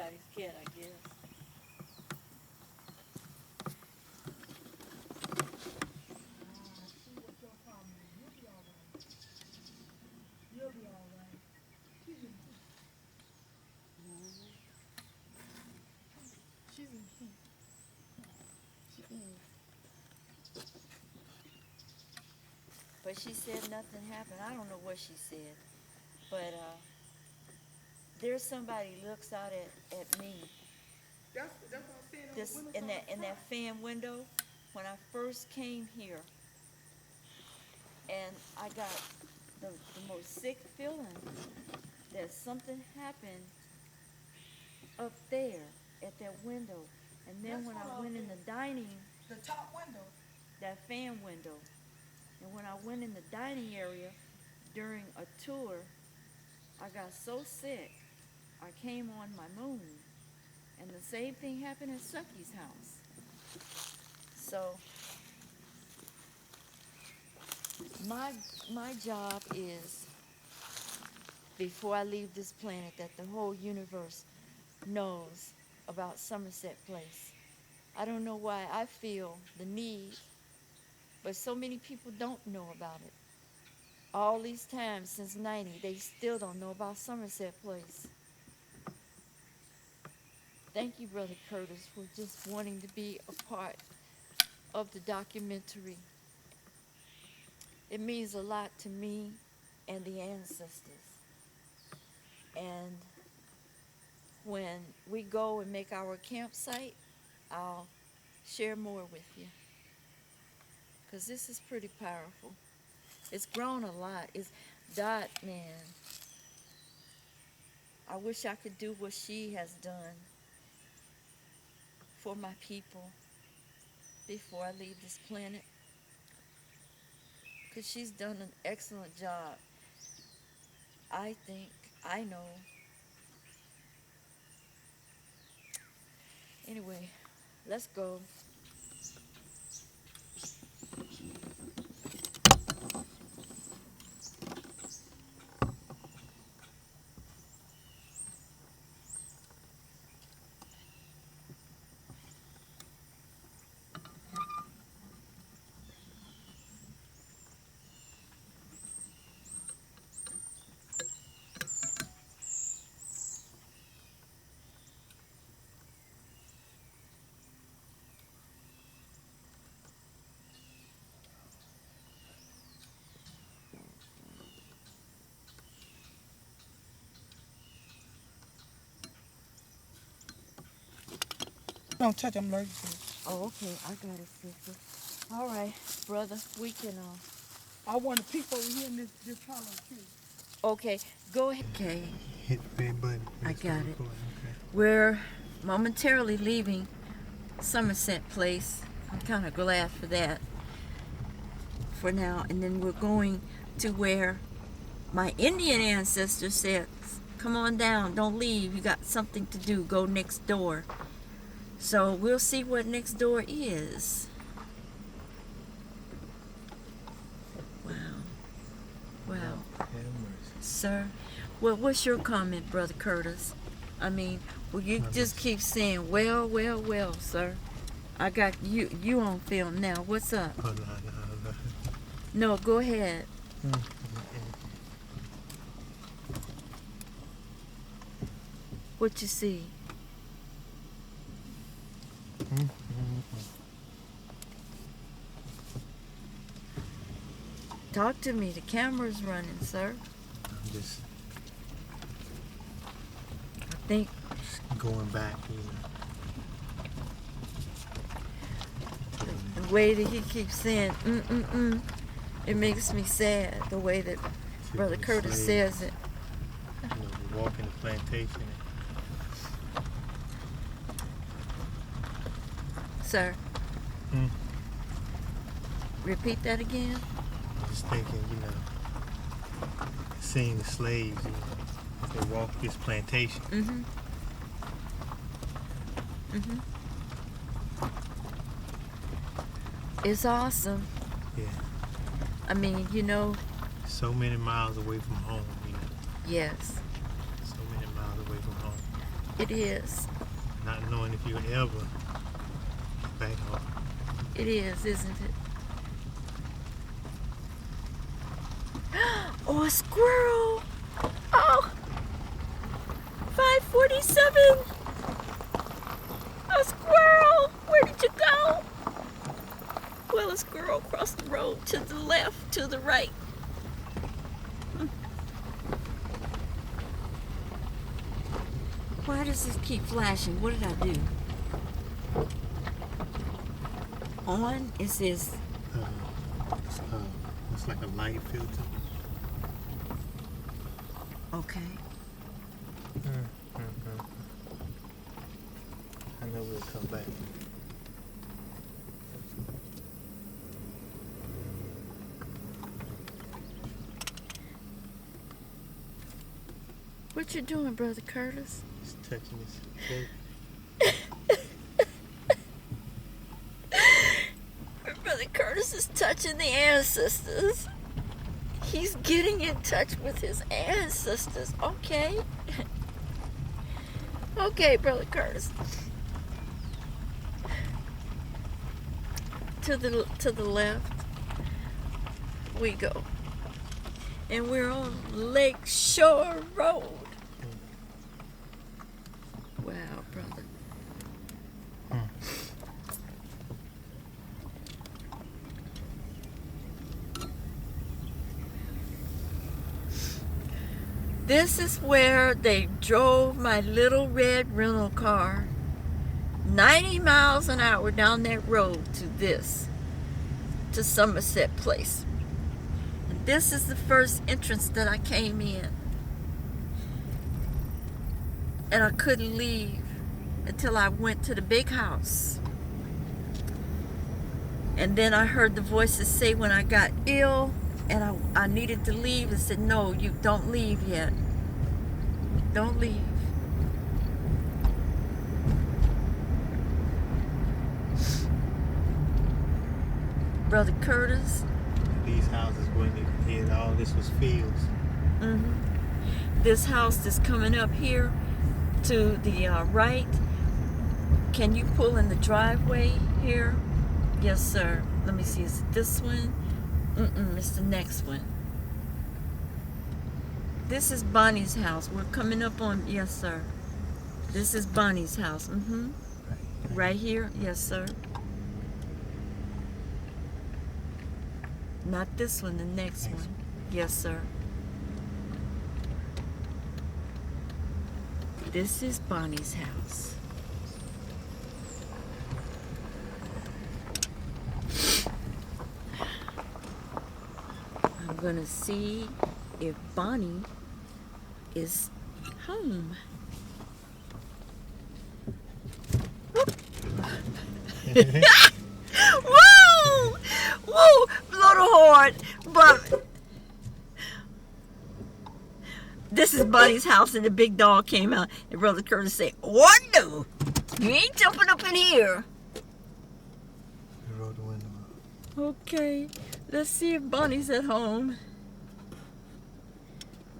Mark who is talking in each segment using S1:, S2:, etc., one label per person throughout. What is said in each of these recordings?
S1: everybody's cat, I guess.
S2: See what your problem is. You'll be all right. You'll be all right. She's in heat. She's in heat.
S1: She is. But she said nothing happened. I don't know what she said. But there's somebody looks out at me.
S2: That's what I'm saying.
S1: This in that fan window when I first came here, and I got the most sick feeling that something happened up there at that window. And then when I went in the dining,
S2: The top window.
S1: that fan window, and when I went in the dining area during a tour, I got so sick I came on my moon. And the same thing happened at Sucky's house. So my job is, before I leave this planet, that the whole universe knows about Somerset Place. I don't know why I feel the need, but so many people don't know about it. All these times since 90, they still don't know about Somerset Place. Thank you, Brother Curtis, for just wanting to be a part of the documentary. It means a lot to me and the ancestors. And when we go and make our campsite, I'll share more with you. Because this is pretty powerful. It's grown a lot. It's Dot, man. I wish I could do what she has done for my people before I leave this planet. Because she's done an excellent job. I think, I know. Anyway, let's go.
S2: Don't touch. I'm allergic to it.
S1: Oh, okay, I got it, sister. All right, brother, we can,
S2: I want to peek over here in this hollow tree.
S1: okay, go ahead. Okay,
S3: Hit the red button.
S1: I
S3: Start
S1: got it.
S3: recording, okay.
S1: We're momentarily leaving Somerset Place. I'm kind of glad for that for now. And then we're going to where my Indian ancestor said, come on down, don't leave. You got something to do. Go next door. So we'll see what next door is. Wow. Wow.
S3: Have mercy.
S1: Sir, what's your comment, Brother Curtis? I mean, well, you just keep saying, well, sir. I got you on film now. What's up?
S3: Oh, no.
S1: No, go ahead. What you see? Talk to me. The camera's running, sir.
S3: I'm just
S1: I think
S3: going back,
S1: the way that he keeps saying, it makes me sad, the way that Brother Curtis says it.
S3: We walk in the plantation.
S1: Sir,
S3: Hmm.
S1: repeat that again.
S3: I'm just thinking, seeing the slaves, as they walk this plantation.
S1: It's awesome.
S3: Yeah.
S1: I mean,
S3: So many miles away from home,
S1: yes.
S3: So many miles away from home.
S1: It is.
S3: not knowing if you would ever back home.
S1: It is, isn't it? Oh, a squirrel! Oh! 547! A squirrel! Where did you go? Well, a squirrel crossed the road to the left, to the right. Why does this keep flashing? What did I do? On, it says,
S3: It's like a light filter.
S1: okay.
S3: I know we'll come back.
S1: What you doing, Brother Curtis?
S3: Just touching his throat.
S1: Brother Curtis is touching the ancestors. He's getting in touch with his ancestors. Okay. Okay, Brother Curtis. To the left we go. And we're on Lake Shore Road. Wow, brother. This is where they drove my little red rental car 90 miles an hour down that road to Somerset Place. And this is the first entrance that I came in. And I couldn't leave until I went to the big house. And then I heard the voices say when I got ill and I needed to leave, I said, no, you don't leave yet. Don't leave. Brother Curtis.
S3: These houses wasn't even here. All this was fields.
S1: This house that's coming up here to the right. Can you pull in the driveway here? Yes, sir. Let me see. Is it this one? It's the next one. This is Bonnie's house. We're coming up on. Yes, sir. This is Bonnie's house. Right here. Yes, sir. Not this one, the next one. Yes, sir. This is Bonnie's house. I'm gonna see if Bonnie is home. Woo! Woo! Blow the horn. But this is Bunny's house, and the big dog came out. And Brother Curtis said, "What do? You ain't jumping up in here."
S3: We rolled the window up.
S1: Okay, let's see if Bonnie's at home.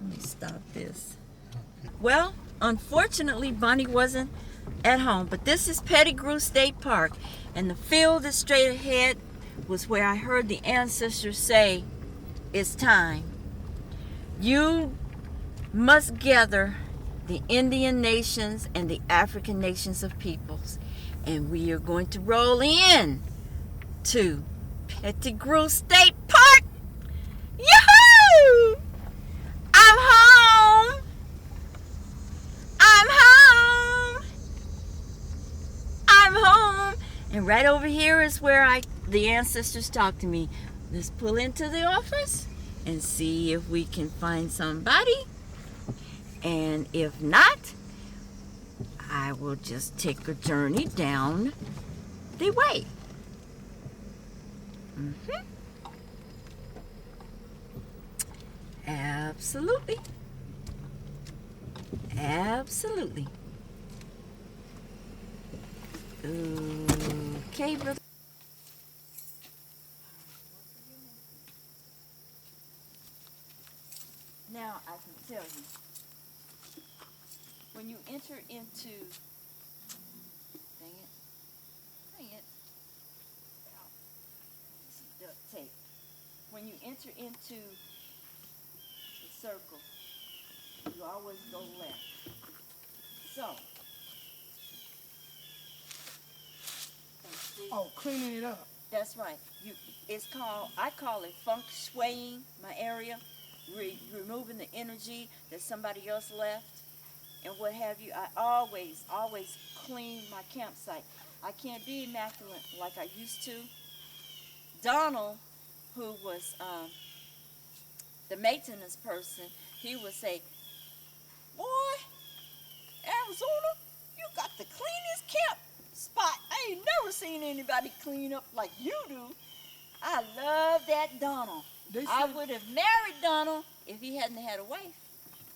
S1: Let me stop this.
S3: Okay.
S1: Well, unfortunately, Bonnie wasn't at home, but this is Pettigrew State Park, and the field that's straight ahead was where I heard the ancestors say, "It's time. You must gather the Indian nations and the African nations of peoples, and we are going to roll in to Pettigrew State Park. Yahoo! I'm home. I'm home. I'm home." And right over here is where the ancestors talk to me. Let's pull into the office and see if we can find somebody. And if not, I will just take a journey down the way. Absolutely. Absolutely. Okay, brother. Now I can tell you, when you enter into, dang it, ow, this is duct tape. When you enter into the circle, you always go left. So, see,
S2: Oh, cleaning it up.
S1: that's right. I call it feng shuiing my area, removing the energy that somebody else left and what have you. I always clean my campsite. I can't be immaculate like I used to. Donald, who was the maintenance person, he would say, "Boy, Arizona, you got the cleanest camp spot. I ain't never seen anybody clean up like you do." I love that Donald. I would have married Donald if he hadn't had a wife,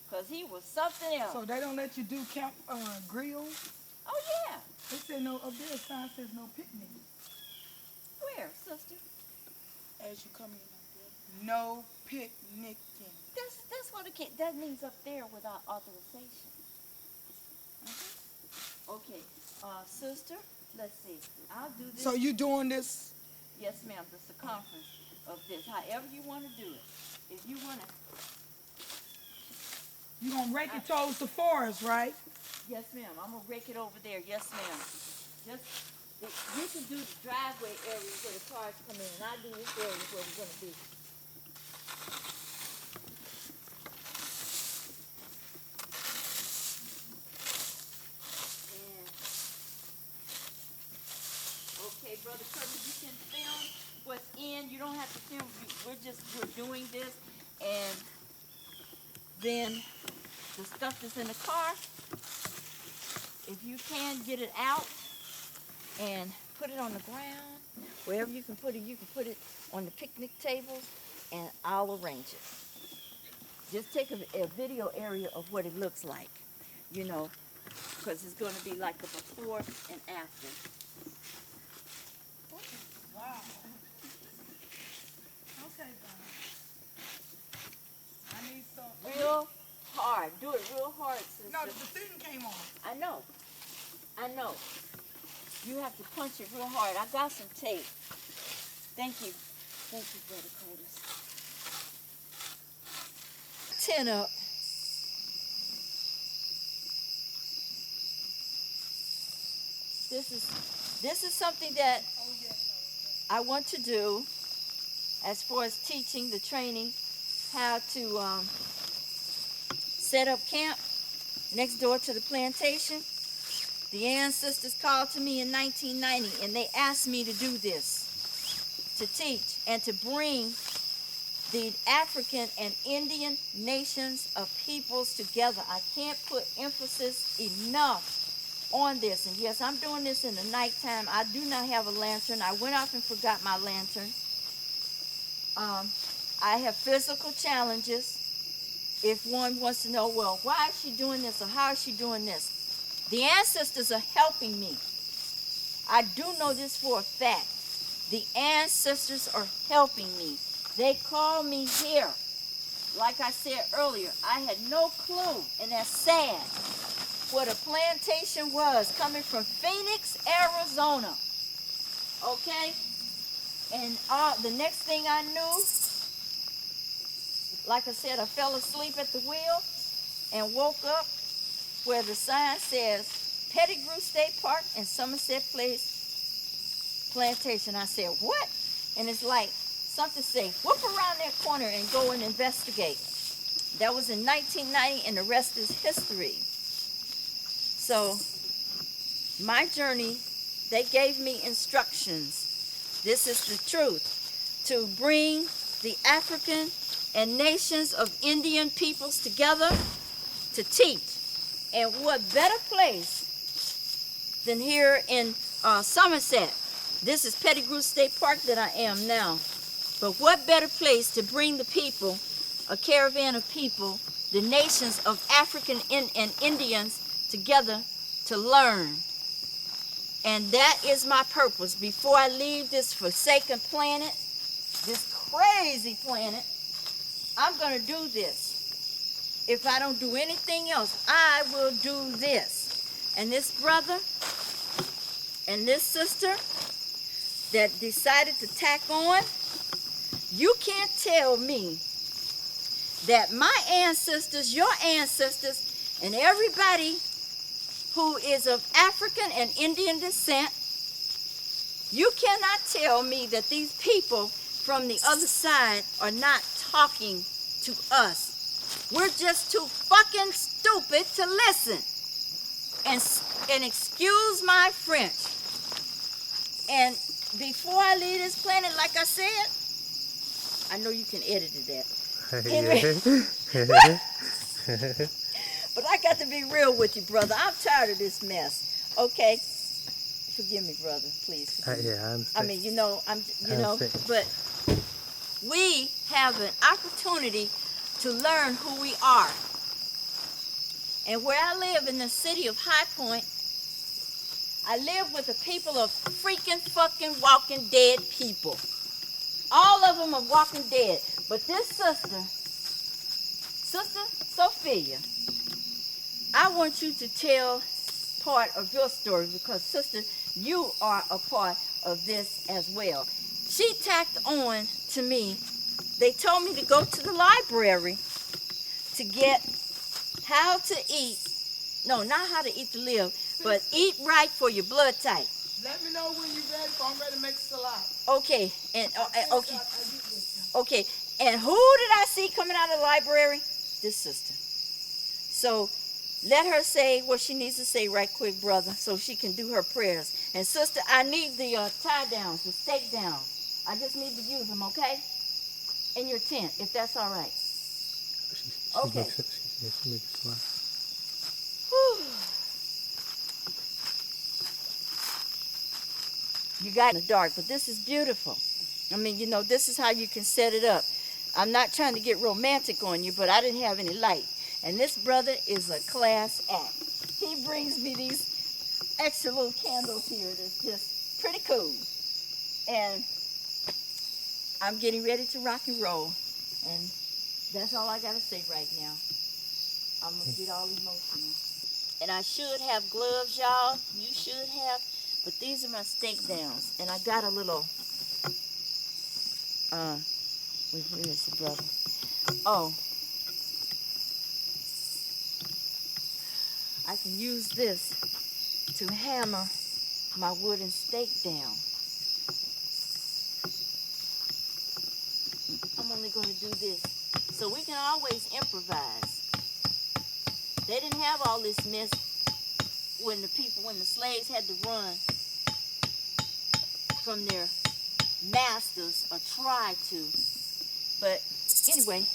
S1: because he was something else.
S2: So they don't let you do camp grills?
S1: Oh, yeah.
S2: They say no, up there, sign says no picnic.
S1: Where, sister?
S2: As you come in up there. No picnicking.
S1: That's what that means up there without authorization. Okay, sister, let's see. I'll do this.
S2: So you doing this?
S1: Yes, ma'am, the circumference of this, however you want to do it. If you want to.
S2: You gonna rake it towards the forest, right?
S1: Yes, ma'am, I'm going to rake it over there. Yes, ma'am. You can do the driveway area where the cars come in, and I'll do this area where we're going to be. Okay, Brother Curtis, you can film what's in. You don't have to film. We're doing this, and then the stuff that's in the car, if you can get it out and put it on the ground, wherever you can put it on the picnic tables, and I'll arrange it. Just take a video area of what it looks like, because it's going to be like a before and after.
S2: Wow. Okay, Donna. I need some.
S1: Real hard. Do it real hard, sister.
S2: No, the thing came off.
S1: I know. You have to punch it real hard. I got some tape. Thank you. Thank you, Brother Curtis. 10 up. This is something that I want to do as far as teaching, the training, how to set up camp next door to the plantation. The ancestors called to me in 1990 and they asked me to do this, to teach and to bring the African and Indian nations of peoples together. I can't put emphasis enough on this. And yes, I'm doing this in the nighttime. I do not have a lantern. I went off and forgot my lantern. I have physical challenges. If one wants to know, well, why is she doing this or how is she doing this? The ancestors are helping me. I do know this for a fact. The ancestors are helping me. They called me here. Like I said earlier, I had no clue, and that's sad, what a plantation was coming from Phoenix, Arizona. Okay? And the next thing I knew, like I said, I fell asleep at the wheel and woke up where the sign says Pettigrew State Park and Somerset Place Plantation. I said, what? And it's like something say, whoop around that corner and go and investigate. That was in 1990 and the rest is history. So my journey, they gave me instructions. This is the truth. To bring the African and nations of Indian peoples together to teach. And what better place than here in Somerset? This is Pettigrew State Park that I am now. But what better place to bring the people, a caravan of people, the nations of African and Indians together to learn. And that is my purpose. Before I leave this forsaken planet, this crazy planet, I'm going to do this. if I don't do anything else, I will do this. And this brother and this sister that decided to tack on, you can't tell me that my ancestors, your ancestors, and everybody who is of African and Indian descent, you cannot tell me that these people from the other side are not talking to us. We're just too fucking stupid to listen. And excuse my French. And before I leave this planet, like I said, I know you can edit that. But I got to be real with you, brother. I'm tired of this mess. Okay? Forgive me, brother. Please forgive me.
S3: Yeah, I understand.
S1: I mean, but we have an opportunity to learn who we are. And where I live in the city of High Point, I live with a people of freaking fucking walking dead people. All of them are walking dead. But this Sister Sophia, I want you to tell part of your story because, sister, you are a part of this as well. She tacked on to me. They told me to go to the library to get how to eat. No, not how to eat to live, but eat right for your blood type.
S2: Let me know when you're ready, for I'm ready to make a salad.
S1: Okay, and okay, and who did I see coming out of the library? This sister. So let her say what she needs to say right quick, brother, so she can do her prayers. And sister, I need the tie downs, the stake downs. I just need to use them, okay? In your tent, if that's all right. Okay.
S3: She makes a slide.
S1: You got it in the dark, but this is beautiful. I mean, this is how you can set it up. I'm not trying to get romantic on you, but I didn't have any light. And this brother is a class act. He brings me these extra little candles here that's just pretty cool. And I'm getting ready to rock and roll. And that's all I got to say right now. I'm going to get all emotional. And I should have gloves, y'all. You should have. But these are my stake downs. And I got a little, wait a minute, brother. Oh. I can use this to hammer my wooden stake down. I'm only going to do this. So we can always improvise. They didn't have all this mess when the slaves had to run from their masters or try to. But anyway,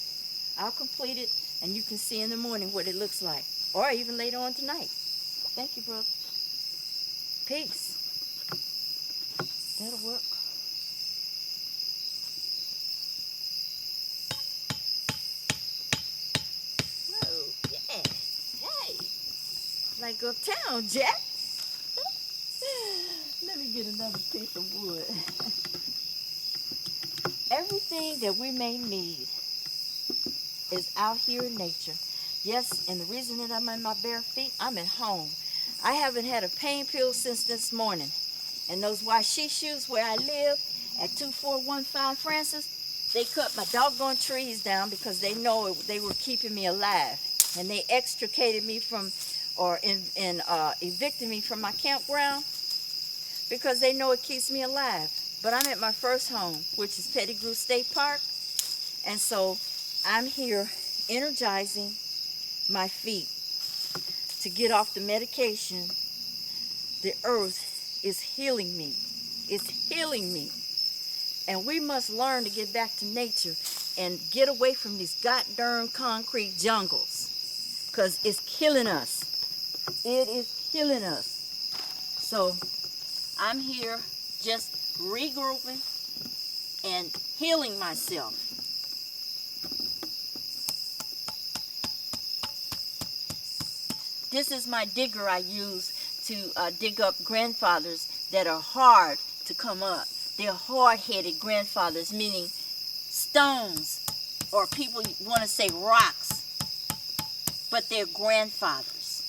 S1: I'll complete it and you can see in the morning what it looks like. Or even later on tonight. Thank you, brother. Peace. That'll work. Whoa, yeah. Hey. Like uptown, Jack. Let me get another piece of wood. Everything that we may need is out here in nature. Yes, and the reason that I'm on my bare feet, I'm at home. I haven't had a pain pill since this morning. And those washi shoes where I live at 2415 Francis, they cut my doggone trees down because they know they were keeping me alive. And they extricated me from, or evicted me from my campground because they know it keeps me alive. But I'm at my first home, which is Pettigrew State Park. And so I'm here energizing my feet to get off the medication. The earth is healing me. It's healing me. And we must learn to get back to nature and get away from these goddamn concrete jungles. Because it's killing us. It is killing us. So I'm here just regrouping and healing myself. This is my digger I use to dig up grandfathers that are hard to come up. They're hard-headed grandfathers, meaning stones, or people want to say rocks.
S4: but their grandfathers.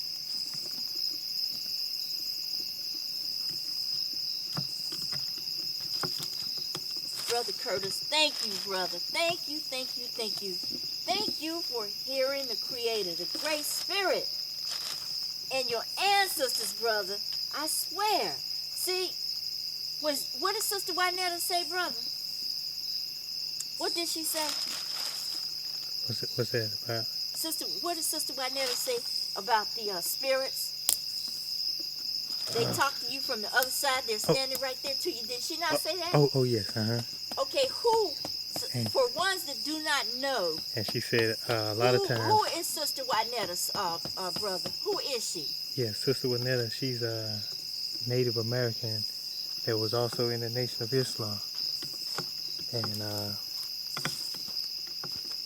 S4: Brother Curtis, thank you, brother. Thank you, thank you, thank you. Thank you for hearing the Creator, the Great Spirit, and your ancestors, brother. I swear. See, what did Sister Juanetta say, brother? What did she say?
S3: What's that about?
S4: What did Sister Juanetta say about the spirits? They talk to you from the other side. They're standing right there to you. Did she not say that?
S3: Oh, yes,
S4: Okay, for ones that do not know,
S3: And she said a lot of times.
S4: Who is Sister Juanetta's brother? Who is she?
S3: Yeah, Sister Juanetta, she's a Native American that was also in the Nation of Islam. And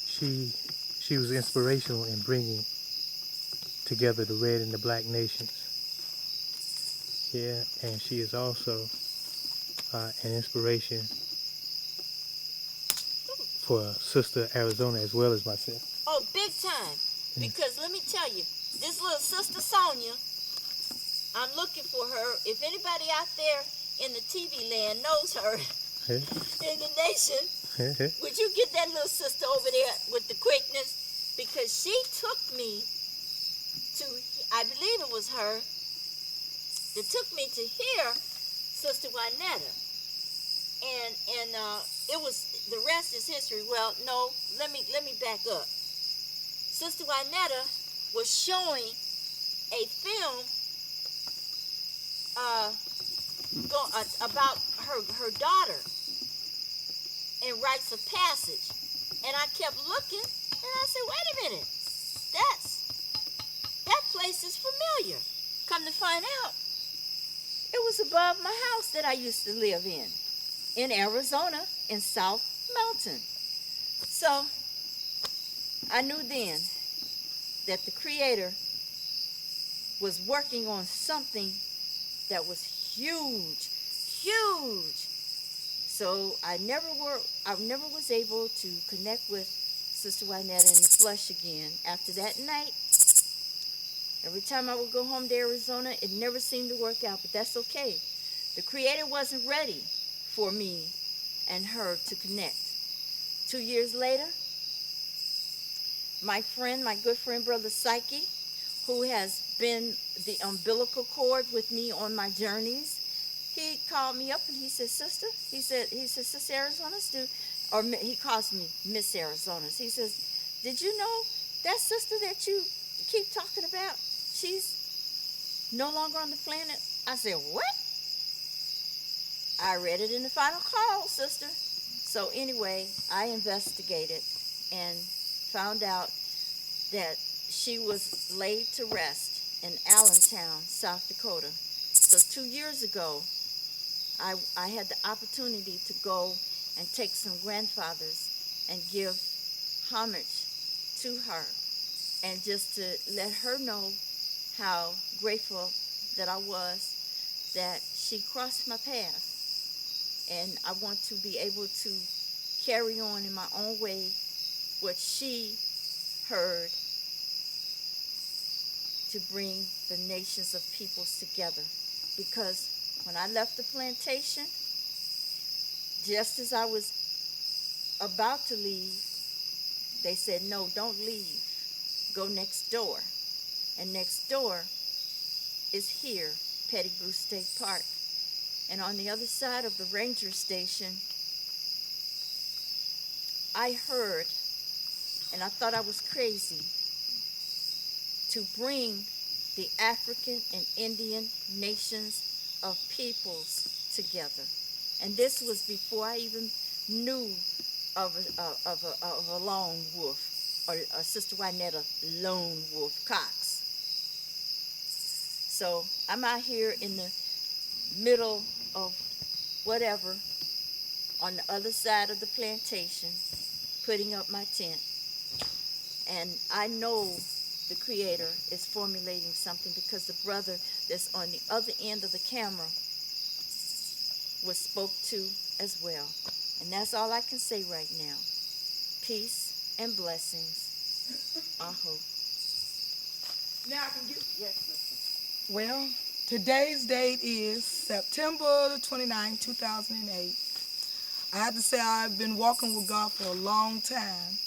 S3: she was inspirational in bringing together the red and the black nations. Yeah, and she is also an inspiration for Sister Arizona as well as myself.
S4: Oh, big time. Because let me tell you, this little Sister Sonia, I'm looking for her. If anybody out there in the TV land knows her in the nation, would you get that little sister over there with the quickness? Because she took me to, I believe it was her, that took me to hear Sister Juanetta. And it was, the rest is history. Well, no, let me back up. Sister Juanetta was showing a film about her daughter in Rites of Passage. And I kept looking, and I said, wait a minute, that place is familiar. Come to find out, it was above my house that I used to live in Arizona, in South Mountain. So I knew then that the Creator was working on something that was huge. So I never was able to connect with Sister Juanetta in the flesh again. After that night, every time I would go home to Arizona, it never seemed to work out, but that's okay. The Creator wasn't ready for me and her to connect. 2 years later, my good friend, Brother Psyche, who has been the umbilical cord with me on my journeys, he called me up and he said, Sister, he said, Sister Arizona's he calls me Miss Arizona's. He says, did you know that sister that you keep talking about, she's no longer on the planet? I said, what? I read it in the final call, sister. So anyway, I investigated and found out that she was laid to rest in Allentown, South Dakota. So 2 years ago, I had the opportunity to go and take some grandfathers and give homage to her, and just to let her know how grateful that I was that she crossed my path. And I want to be able to carry on in my own way what she heard, to bring the nations of peoples together. Because when I left the plantation, just as I was about to leave, they said, no, don't leave. Go next door. And next door is here, Pettigrew State Park. And on the other side of the ranger station, I heard, and I thought I was crazy, to bring the African and Indian nations of peoples together. And this was before I even knew of a lone wolf, or a Sister Juanetta lone wolf Cox. So I'm out here in the middle of whatever, on the other side of the plantation, putting up my tent. And I know the Creator is formulating something, because the brother that's on the other end of the camera was spoke to as well. And that's all I can say right now. Peace and blessings. Aho.
S2: Now I can get.
S1: Yes, sister.
S2: Well, today's date is September the 29th, 2008. I have to say I've been walking with God for a long time.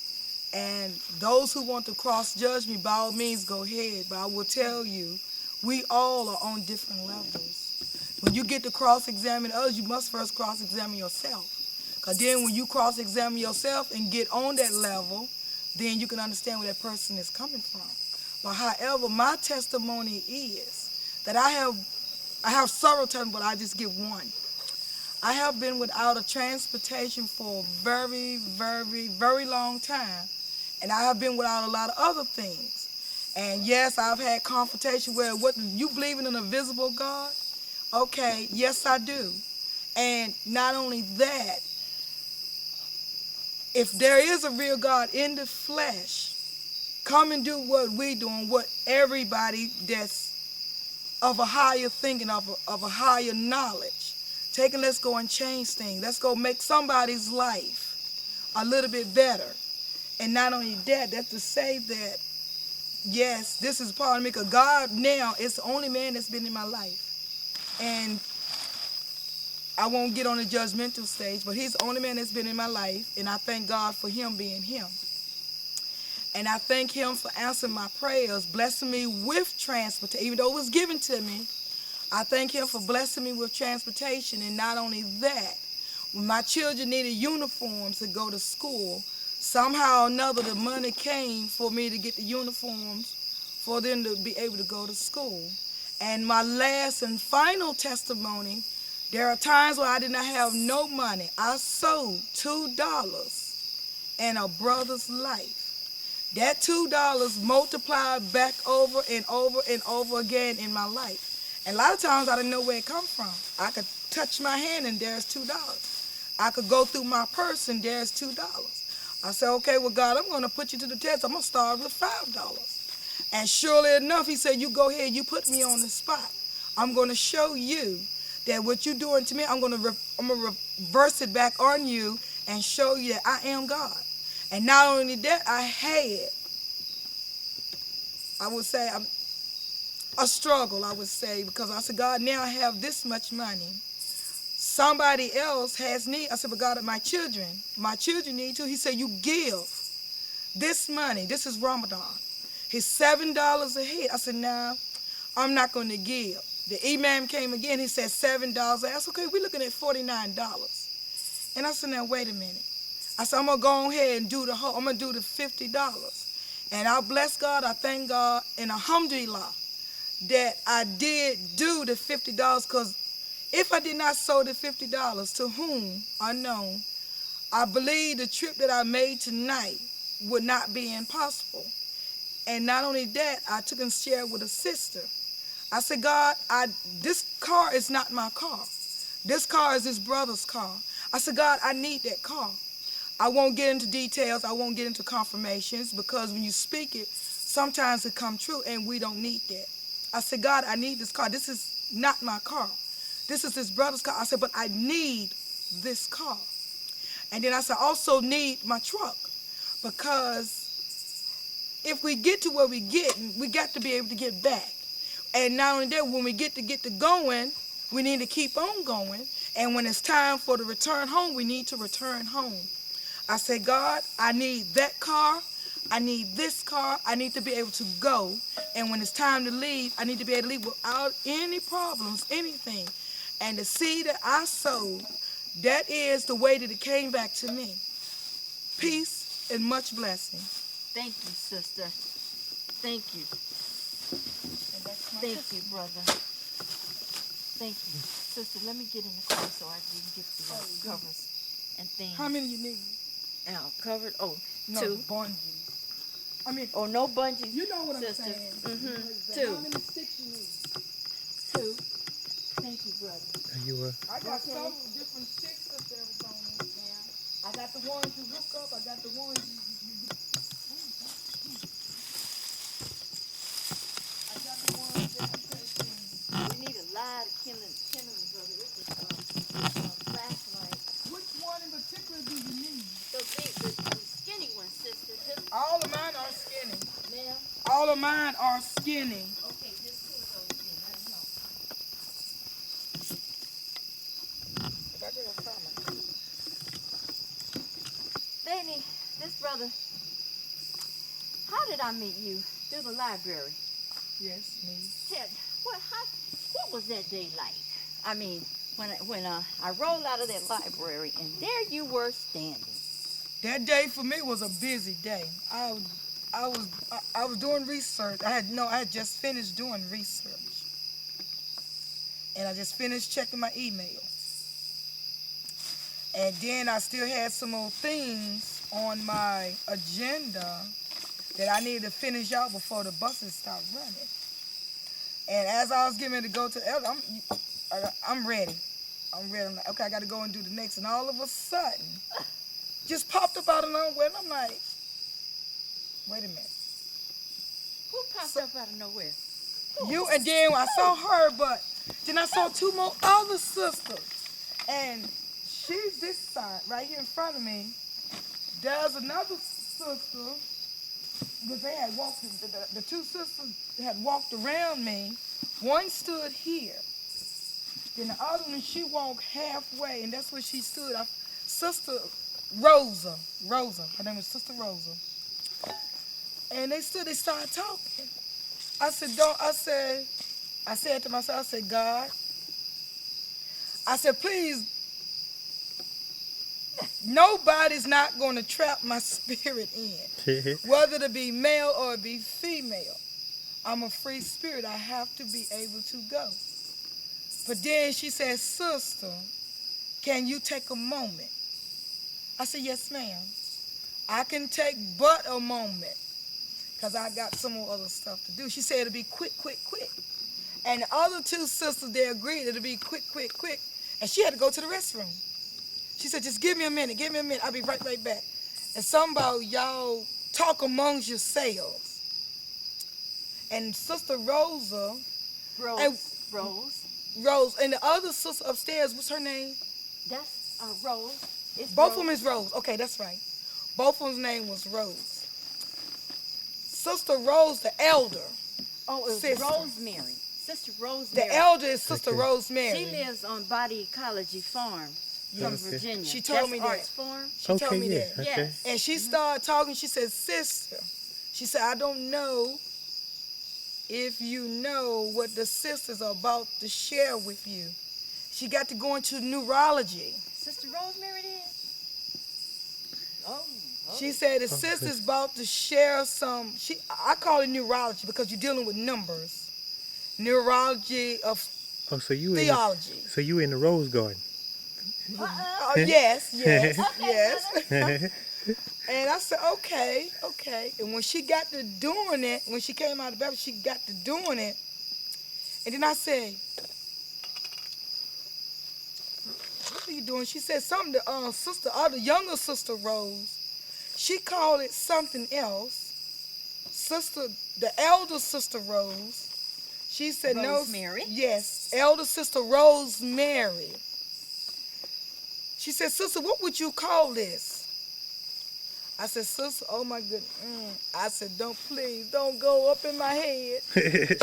S2: And those who want to cross judge me, by all means, go ahead. But I will tell you, we all are on different levels. When you get to cross examine others, you must first cross examine yourself. Because then when you cross examine yourself and get on that level, then you can understand where that person is coming from. But however, my testimony is that I have several times, but I just give one. I have been without a transportation for a very, very, very long time. And I have been without a lot of other things. And yes, I've had confrontation where, what, you believe in an invisible God? Okay, yes I do. And not only that, if there is a real God in the flesh, come and do what we do and what everybody that's of a higher thinking, of a higher knowledge. Take and let's go and change things. Let's go make somebody's life a little bit better. And not only that, that's to say that, yes, this is part of me, because God now is the only man that's been in my life. And I won't get on the judgmental stage, but he's the only man that's been in my life, and I thank God for him being him. And I thank him for answering my prayers, blessing me with transportation, even though it was given to me. I thank him for blessing me with transportation. And not only that, when my children needed uniforms to go to school, somehow or another the money came for me to get the uniforms for them to be able to go to school. And my last and final testimony, there are times where I did not have no money. I sold $2 in a brother's life. That $2 multiplied back over and over and over again in my life. And a lot of times I didn't know where it come from. I could touch my hand and there's $2. I could go through my purse and there's $2. I said, okay, well, God, I'm going to put you to the test. I'm going to start with $5. And surely enough, he said, you go ahead, you put me on the spot. I'm going to show you that what you're doing to me, I'm going to reverse it back on you and show you that I am God. And not only that, I would say, a struggle, I would say, because I said, God, now I have this much money. Somebody else has need. I said, but God, my children need to. He said, you give this money. This is Ramadan. It's $7 a head. I said, nah, I'm not going to give. The imam came again. He said $7. I said, okay, we're looking at $49. And I said, now, wait a minute. I said, I'm going to go ahead and do I'm going to do the $50. And I bless God, I thank God, and alhamdulillah, that I did do the $50, because if I did not sow the $50, to whom unknown, I believe the trip that I made tonight would not be impossible. And not only that, I took and shared with a sister. I said, God, this car is not my car. This car is his brother's car. I said, God, I need that car. I won't get into details. I won't get into confirmations, because when you speak it, sometimes it comes true, and we don't need that. I said, God, I need this car. This is not my car. This is his brother's car. I said, but I need this car. And then I said, I also need my truck, because if we get to where we got to be able to get back. And not only that, when we get to going, we need to keep on going. And when it's time for the return home, we need to return home. I said, God, I need that car. I need this car. I need to be able to go. And when it's time to leave, I need to be able to leave without any problems, anything. And the seed that I sowed, that is the way that it came back to me. Peace and much blessing.
S1: Thank you, sister. Thank you.
S2: And that's my
S1: Thank
S2: testimony.
S1: you, brother. Thank you. Sister, let me get in the car so I can get the covers and things.
S2: How many you need?
S1: Now, covered. Oh,
S2: No,
S1: two.
S2: bungees. I mean,
S1: Oh, no bungees.
S2: you know what
S1: sister.
S2: I'm saying.
S1: Mm-hmm.
S2: How
S1: Two.
S2: many sticks you need?
S1: Two. Thank you, brother.
S3: You were.
S2: I got
S1: Okay.
S2: several different sticks up there on it now. I got the ones you hook up. I got the ones you I got the ones that you take
S1: We need a lot of kindling, brother. This is flashlight.
S2: Which one in particular do you need?
S1: The skinny one, sister. Just
S2: All of mine are skinny.
S1: ma'am.
S2: All of mine are skinny.
S4: Okay, just two of those then. That'll help.
S2: If I get a stomach.
S4: Benny, this brother, how did I meet you? Through the library.
S2: Yes, me.
S4: What was that day like? I mean, when I rolled out of that library and there you were standing.
S2: That day for me was a busy day. I was doing research. I had just finished doing research. And I just finished checking my email. And then I still had some more things on my agenda that I needed to finish out before the buses start running. And as I was getting ready to go to Elder, I'm ready. I'm ready. I'm like, okay, I got to go and do the next. And all of a sudden, just popped up out of nowhere. And I'm like, wait a minute.
S1: Who popped up out of nowhere?
S2: You, and then I saw her, but then I saw two more other sisters. And she's this side, right here in front of me. There's another sister, because they had walked, the two sisters had walked around me. One stood here. Then the other one, she walked halfway, and that's where she stood. Sister Rosa, her name is Sister Rosa. And they started talking. I said to myself, I said, God, I said, please, nobody's not going to trap my spirit in. Whether it be male or it be female. I'm a free spirit. I have to be able to go. But then she said, sister, can you take a moment? I said, yes, ma'am. I can take but a moment because I got some more other stuff to do. She said it'll be quick, quick, quick. And the other two sisters, they agreed it'll be quick, quick, quick. And she had to go to the restroom. She said, just give me a minute. I'll be right back. And some about y'all talk amongst yourselves. And Sister Rosa. Rose. And the other sister upstairs, what's her name?
S4: That's Rose.
S2: Both of them is Rose. Okay, that's right. Both of them's name was Rose. Sister Rose, the elder.
S4: Oh, it was
S2: sister.
S4: Rosemary. Sister Rosemary.
S2: The elder is Sister Rosemary.
S4: She lives on Body Ecology Farm from Virginia.
S2: She told me that.
S4: Arts Farm.
S2: She told me that.
S3: Okay.
S4: Yes.
S2: And she started talking. She said, sister. She said, I don't know if you know what the sisters are about to share with you. She got to go into neurology.
S4: Sister Rosemary did? Oh.
S2: She said the sister's about to share some, I call it neurology because you're dealing with numbers. Neurology of theology.
S3: So you in the Rose Garden?
S2: Yes.
S4: Okay,
S2: Yes. And I said, okay. And when she got to doing it, when she came out of Baptist, she got to doing it. And then I said, what are you doing? She said something to the younger sister Rose. She called it something else. The elder sister Rose. She said
S4: Rosemary?
S2: No. Yes, elder sister Rosemary. She said, sister, what would you call this? I said, sister, oh my goodness. I said, please don't go up in my head.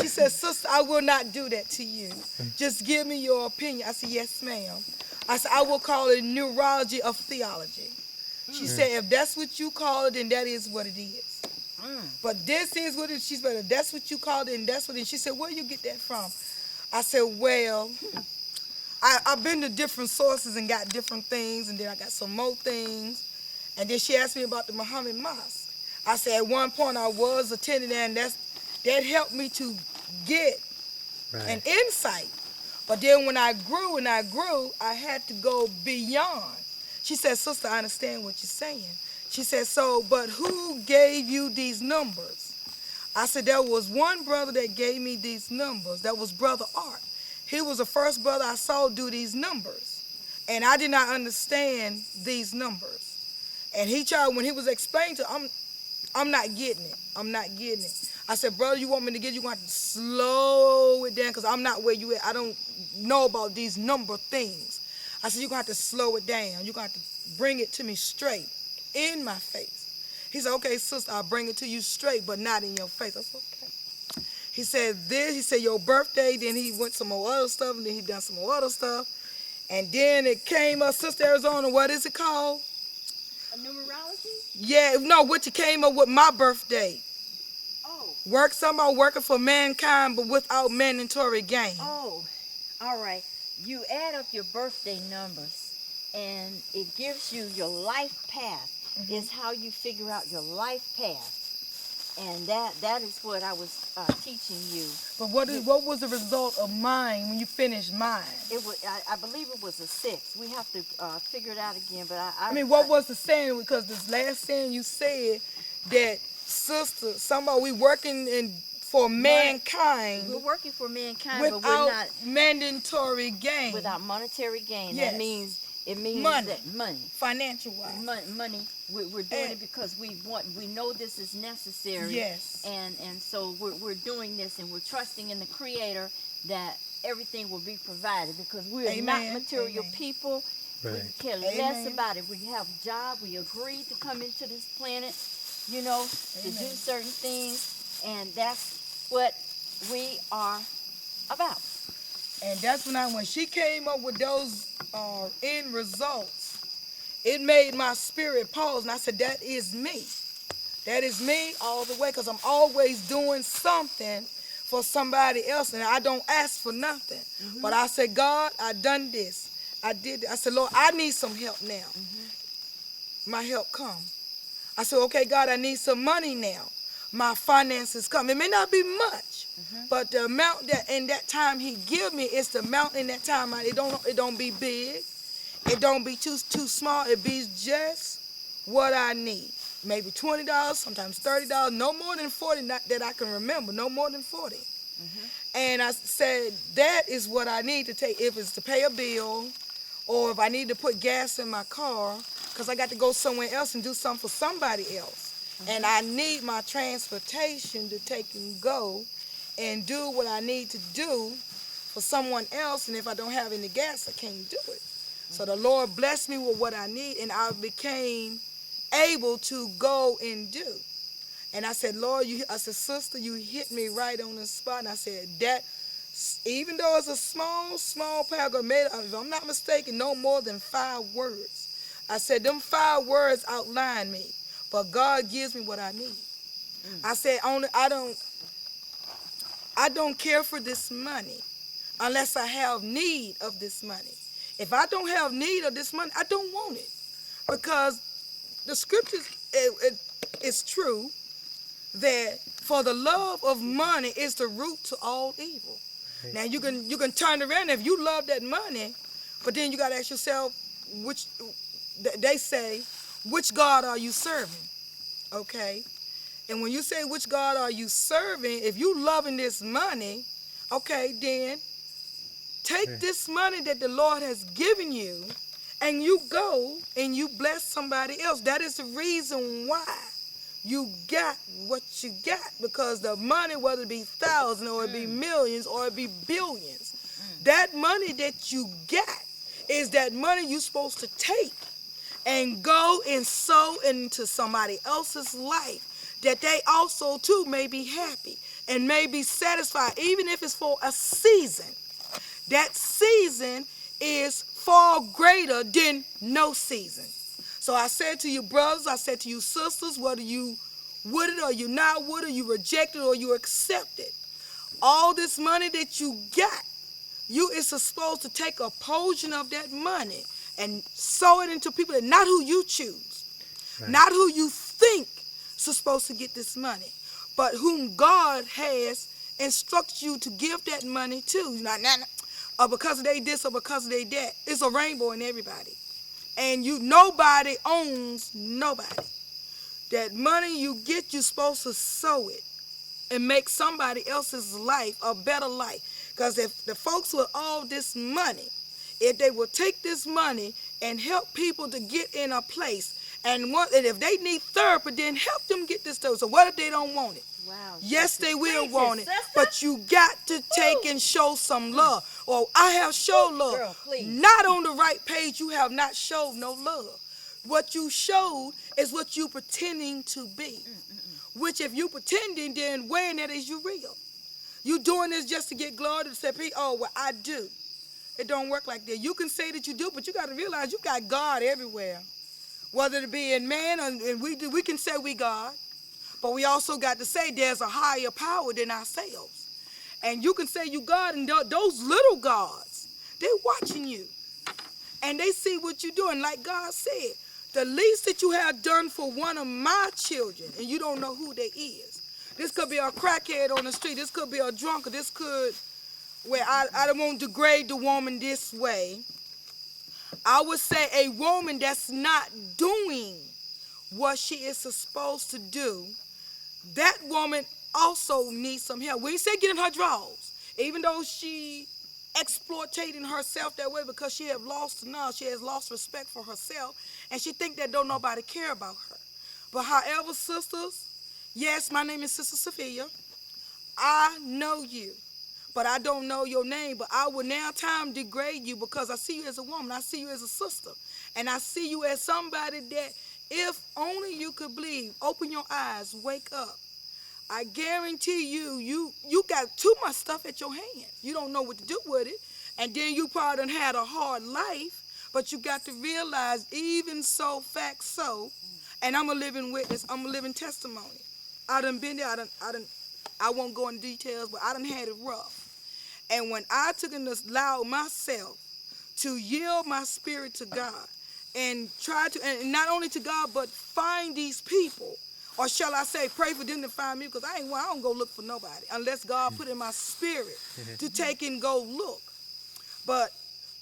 S2: She said, sister, I will not do that to you. Just give me your opinion. I said, yes, ma'am. I said, I will call it neurology of theology. She said, if that's what you call it, then that is what it is. But this is what it is. She said, if that's what you call it, and that's what it is. She said, where you get that from? I said, well, I've been to different sources and got different things, and then I got some more things. And then she asked me about the Muhammad Mosque. I said, at one point I was attending there, and that helped me to get an insight. But then when I grew, I had to go beyond. She said, sister, I understand what you're saying. She said, but who gave you these numbers? I said, there was one brother that gave me these numbers. That was Brother Art. He was the first brother I saw do these numbers. And I did not understand these numbers. And he tried, when he was explaining to I'm not getting it. I said, brother, you want me to get it? You're going to have to slow it down because I'm not where you at. I don't know about these number things. I said, you're going to have to slow it down. You're going to have to bring it to me straight in my face. He said, okay, sister, I'll bring it to you straight, but not in your face. I said, okay. He said this, he said your birthday, then he went some more other stuff, and then he done some more other stuff. And then it came up, Sister Arizona, what is it called?
S4: A numerology?
S2: Yeah, no, what you came up with my birthday.
S4: Oh.
S2: Somehow working for mankind, but without mandatory gain.
S4: Oh, all right. You add up your birthday numbers, and it gives you your life path. Is how you figure out your life path. And that is what I was teaching you.
S2: But what was the result of mine when you finished mine?
S4: It was I believe it was a 6. We have to figure it out again. But
S2: I mean, what was the saying? Because this last saying you said that sister, somebody we working for mankind.
S4: We're working for mankind,
S2: without
S4: but we're not
S2: mandatory gain.
S4: without monetary gain.
S2: Yes.
S4: That means it means
S2: Money.
S4: that money.
S2: Financial wise.
S4: Money. We're doing it because we know this is necessary.
S2: Yes.
S4: And so we're doing this, and we're trusting in the Creator that everything will be provided, because we are not
S2: Amen.
S4: material
S2: Amen.
S4: people.
S3: Right.
S4: We care
S2: Amen.
S4: less about it. We have a job. We agreed to come into this planet, to do
S2: Amen.
S4: certain things, and that's what we are about.
S2: And that's when she came up with those end results, it made my spirit pause. And I said, that is me. That is me all the way, because I'm always doing something for somebody else, and I don't ask for nothing. But I said, God, I done this. I did it. I said, Lord, I need some help now. My help come. I said, okay, God, I need some money now. My finances come. It may not be much, but the amount that in that time He give me is the amount in that time. It don't be big. It don't be too small. It be just what I need. Maybe $20, sometimes $30, no more than 40. Not that I can remember. No more than 40. And I said, that is what I need to take. If it's to pay a bill, or if I need to put gas in my car, because I got to go somewhere else and do something for somebody else. And I need my transportation to take and go and do what I need to do for someone else. And if I don't have any gas, I can't do it. So the Lord blessed me with what I need, and I became able to go and do. And I said, Lord, I said, sister, you hit me right on the spot. And I said, that, even though it's a small paragraph, if I'm not mistaken, no more than 5 words. I said, them 5 words outline me, but God gives me what I need. I said, I don't care for this money unless I have need of this money. If I don't have need of this money, I don't want it, because the scriptures, it's true that for the love of money is the root to all evil.
S3: Right.
S2: Now you can turn around if you love that money, but then you got to ask yourself, they say, which God are you serving? Okay, and when you say which God are you serving, if you loving this money, okay, then take this money that the Lord has given you, and you go and you bless somebody else. That is the reason why you got what you got, because the money, whether it be thousands or it be millions or it be billions, that money that you got is that money you're supposed to take and go and sow into somebody else's life, that they also too may be happy and may be satisfied, even if it's for a season. That season is far greater than no season. So I said to you brothers, I said to you sisters, whether you with it or you not with it, you reject it or you accept it, all this money that you got, you is supposed to take a portion of that money and sow it into people that not who you choose, not who you think is supposed to get this money, but whom God has instructed you to give that money to. Or because they this or because they that. It's a rainbow in everybody. And nobody owns nobody. That money you get, you're supposed to sow it and make somebody else's life a better life. Because if the folks with all this money, if they will take this money and help people to get in a place, and if they need therapy, then help them get this therapy. So what if they don't want it?
S4: Wow.
S2: Yes, they will want it,
S4: sister.
S2: but you got to take and show some love. Or I have showed love.
S4: Girl, please.
S2: Not on the right page, you have not showed no love. What you showed is what you pretending to be. Which if you pretending, then where in that is you real? You doing this just to get glory to say, oh, well, I do. It don't work like that. You can say that you do, but you got to realize you got God everywhere. Whether it be in man, or and we can say we God, but we also got to say there's a higher power than ourselves. And you can say you God, and those little gods, they watching you. And they see what you're doing. Like God said, the least that you have done for one of my children, and you don't know who they is. This could be a crackhead on the street. This could be a drunkard. This could, where I don't want to degrade the woman this way. I would say a woman that's not doing what she is supposed to do, that woman also needs some help. We ain't say get in her drawers. Even though she exploitating herself that way because she have lost knowledge, she has lost respect for herself, and she think that don't nobody care about her. But however, sisters, yes, my name is Sister Sophia. I know you, but I don't know your name. But I will now time degrade you because I see you as a woman. I see you as a sister. And I see you as somebody that if only you could believe, open your eyes, wake up. I guarantee you got too much stuff at your hands. You don't know what to do with it. And then you probably done had a hard life, but you got to realize even so, fact so, and I'm a living witness, I'm a living testimony. I done been there, I won't go into details, but I done had it rough. And when I took and allowed myself to yield my spirit to God and try to, and not only to God, but find these people, or shall I say, pray for them to find me, because I don't go look for nobody unless God put in my spirit to take and go look. But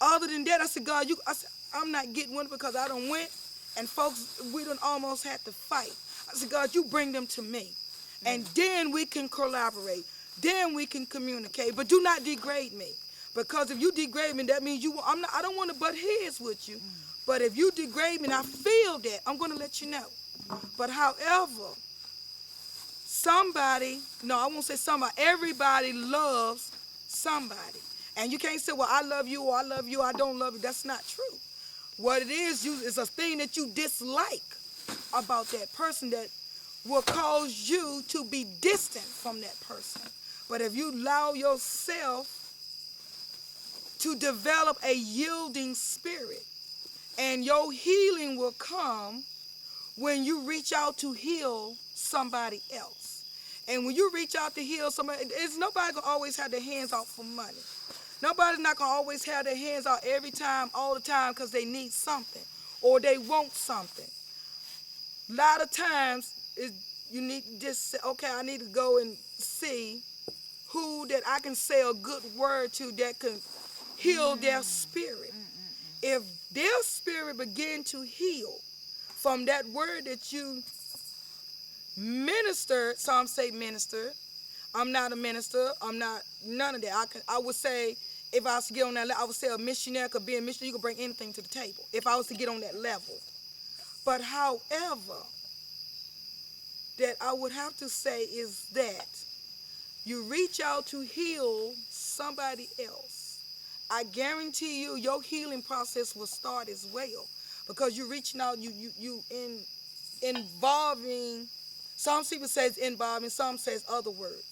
S2: other than that, I said, God, I'm not getting one because I done went, and folks, we done almost had to fight. I said, God, you bring them to me, and then we can collaborate. Then we can communicate, but do not degrade me, because if you degrade me, that means I don't want to butt heads with you. But if you degrade me and I feel that, I'm going to let you know. But however, everybody loves somebody. And you can't say, well, I love you, or I love you, I don't love you. That's not true. What it is a thing that you dislike about that person that will cause you to be distant from that person. But if you allow yourself to develop a yielding spirit, and your healing will come when you reach out to heal somebody else. And when you reach out to heal somebody, nobody gonna always have their hands out for money. Nobody's not gonna always have their hands out every time, all the time, because they need something or they want something. A lot of times, you need to just say, okay, I need to go and see who that I can say a good word to that can heal their spirit. If their spirit begin to heal from that word that you ministered, some say minister. I'm not a minister. I'm not none of that. I would say, if I was to get on that level, I would say a missionary could be a missionary. You could bring anything to the table if I was to get on that level. But however, that I would have to say is that you reach out to heal somebody else. I guarantee you your healing process will start as well, because you're reaching out, you involving, some people says involving, some says other words.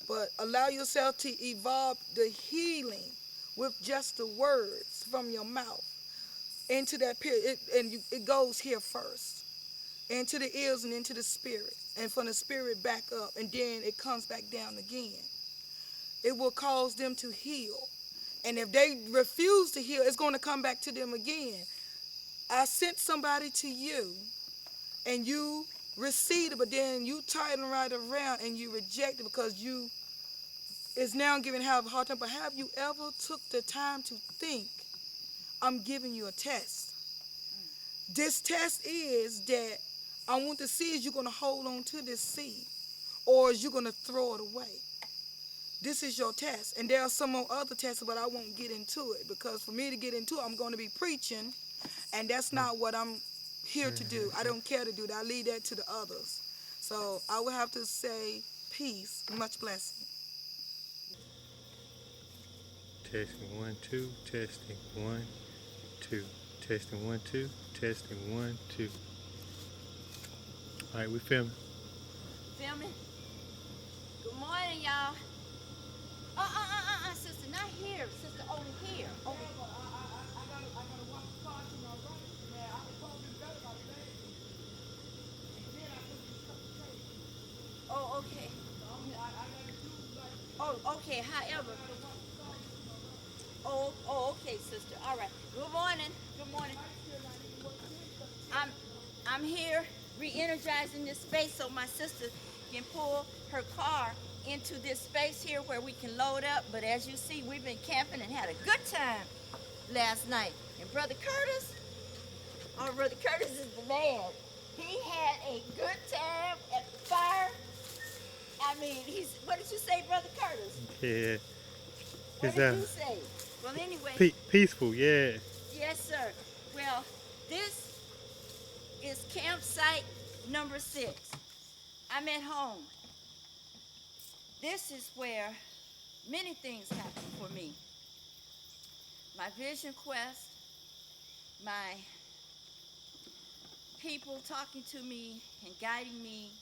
S2: But allow yourself to evolve the healing with just the words from your mouth into that period. It goes here first, into the ears and into the spirit, and from the spirit back up, and then it comes back down again. It will cause them to heal. And if they refuse to heal, it's going to come back to them again. I sent somebody to you, and you received it, but then you turn right around and you reject it because you is now giving a hard time. But have you ever took the time to think, I'm giving you a test? This test is that I want to see is you going to hold on to this seed, or is you going to throw it away? This is your test. And there are some more other tests, but I won't get into it, because for me to get into it, I'm going to be preaching, and that's not what I'm here to do. I don't care to do that. I leave that to the others. So I would have to say peace, much blessing.
S3: Testing 1 2, testing 1 2, testing 1 2, Testing 1, 2. All right, we filming.
S4: Filming. Good morning, y'all. Sister, not here. Sister, over here. Over. Oh, okay. Oh, okay. However. Okay, sister. All right. Good morning. Good morning. I'm I'm here re-energizing this space so my sister can pull her car into this space here where we can load up. But as you see, we've been camping and had a good time last night. And Brother Curtis, Brother Curtis is the man. He had a good time at the fire. I mean, what did you say, Brother Curtis?
S3: Yeah.
S4: What did you say? Well, anyway.
S3: Peaceful, yeah.
S4: Yes, sir. Well, this is campsite number 6. I'm at home. This is where many things happen for me. My vision quest, my people talking to me and guiding me